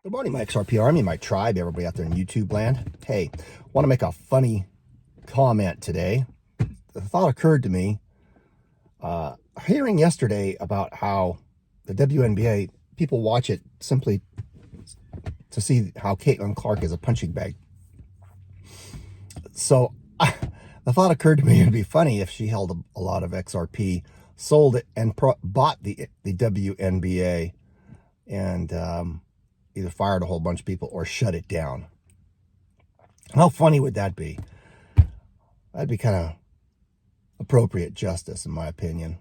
Good morning, my XRP Army, my tribe, everybody out there in YouTube land. Hey, want to make a funny comment today. The thought occurred to me, hearing yesterday about how the WNBA, people watch it simply to see how Caitlyn Clark is a punching bag. So the thought occurred to me, it'd be funny if she held a lot of XRP, sold it, and bought the WNBA, and either fired a whole bunch of people or shut it down. How funny would that be? That'd be kind of appropriate justice, in my opinion.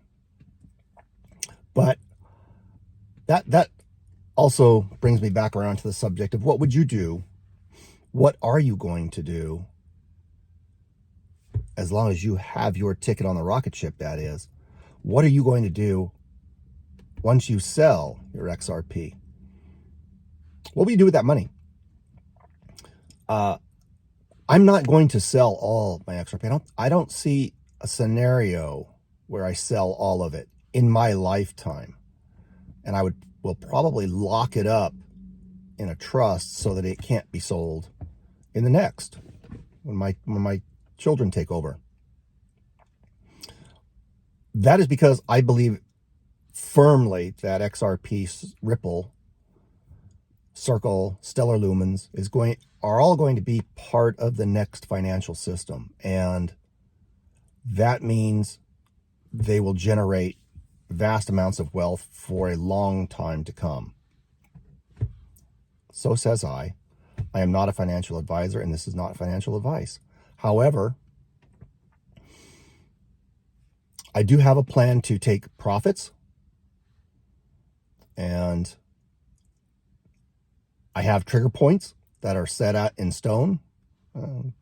But that also brings me back around to the subject of what would you do? What are you going to do? As long as you have your ticket on the rocket ship, that is. What are you going to do once you sell your XRP? What will you do with that money? I'm not going to sell all my XRP. I don't see a scenario where I sell all of it in my lifetime. And I will probably lock it up in a trust so that it can't be sold in the next, when my children take over. That is because I believe firmly that XRP, Ripple, Circle, Stellar Lumens are all going to be part of the next financial system. And that means they will generate vast amounts of wealth for a long time to come. So says I. I am not a financial advisor, and this is not financial advice. However, I do have a plan to take profits, and I have trigger points that are set out in stone,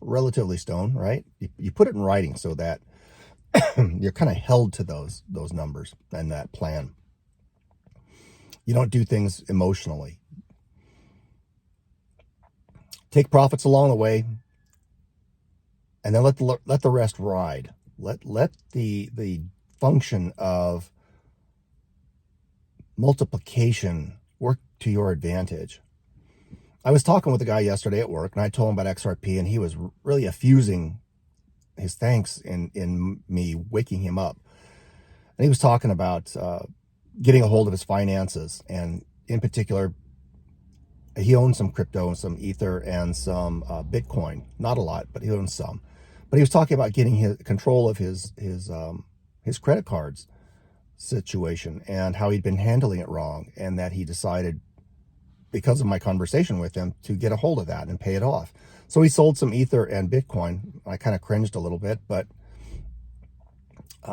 relatively stone, right? You put it in writing so that you're kind of held to those numbers and that plan. You don't do things emotionally. Take profits along the way, and then let the rest ride. Let the function of multiplication work to your advantage. I was talking with a guy yesterday at work, and I told him about XRP, and he was really effusing his thanks in me waking him up. And he was talking about getting a hold of his finances, and in particular, he owns some crypto and some ether and some Bitcoin. Not a lot, but he owns some. But he was talking about getting control of his credit cards situation and how he'd been handling it wrong, and that he decided, because of my conversation with him, to get a hold of that and pay it off. So he sold some ether and Bitcoin. I kind of cringed a little bit, but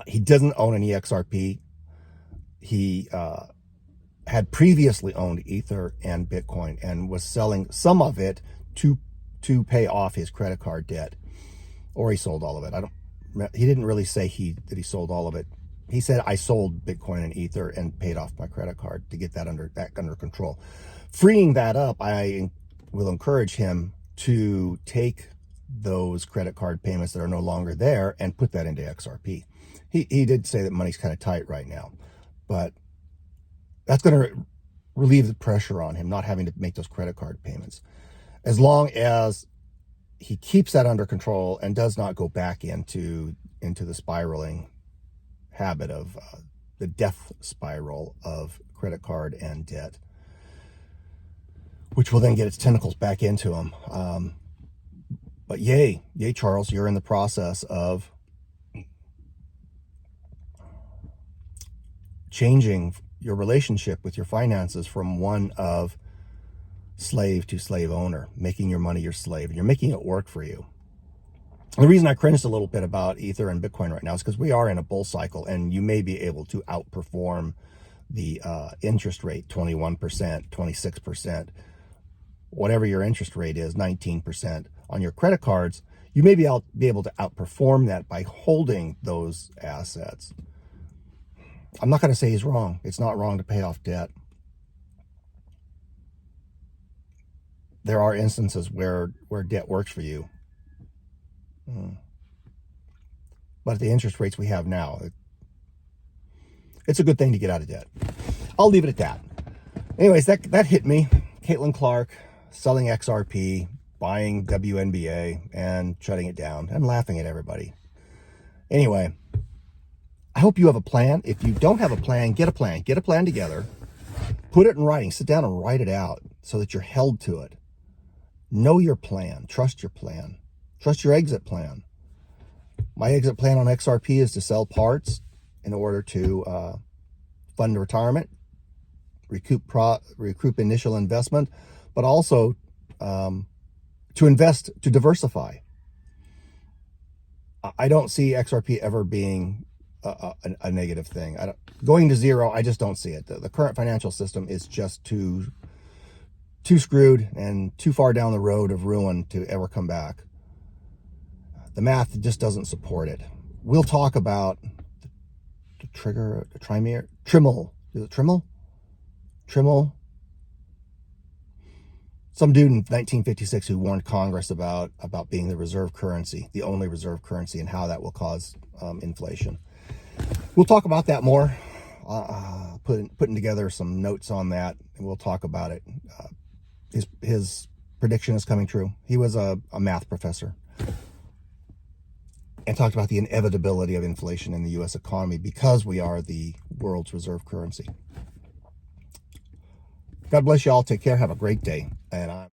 he doesn't own any XRP. He had previously owned ether and Bitcoin and was selling some of it to pay off his credit card debt, or he sold all of it. He didn't really say that he sold all of it. He said, I sold Bitcoin and ether and paid off my credit card to get that under control. Freeing that up, I will encourage him to take those credit card payments that are no longer there and put that into XRP. He did say that money's kind of tight right now, but that's going to relieve the pressure on him not having to make those credit card payments, as long as he keeps that under control and does not go back into the spiraling habit of the death spiral of credit card and debt, which will then get its tentacles back into him. But yay, Charles, you're in the process of changing your relationship with your finances from one of slave to slave owner, making your money your slave, and you're making it work for you. The reason I cringed a little bit about ether and Bitcoin right now is because we are in a bull cycle, and you may be able to outperform the interest rate, 21%, 26%, whatever your interest rate is, 19% on your credit cards. You may be able to outperform that by holding those assets. I'm not going to say he's wrong. It's not wrong to pay off debt. There are instances where debt works for you. But at the interest rates we have now, it's a good thing to get out of debt. I'll leave it at that. Anyways, that hit me. Caitlyn Clark selling XRP, buying WNBA, and shutting it down and laughing at everybody. Anyway, I hope you have a plan. If you don't have a plan, get a plan. Get a plan together. Put it in writing. Sit down and write it out so that you're held to it. Know your plan. Trust your plan. Trust your exit plan. My exit plan on XRP is to sell parts in order to fund retirement, recoup initial investment, but also to invest, to diversify. I don't see XRP ever being a negative thing. Going to zero, I just don't see it. The current financial system is just too screwed and too far down the road of ruin to ever come back. The math just doesn't support it. We'll talk about the trigger, the Trimmel. Is it Trimmel? Trimmel? Some dude in 1956 who warned Congress about being the reserve currency, the only reserve currency, and how that will cause inflation. We'll talk about that more. Putting together some notes on that, and we'll talk about it. His prediction is coming true. He was a math professor and talked about the inevitability of inflation in the U.S. economy because we are the world's reserve currency. God bless you all. Take care. Have a great day. And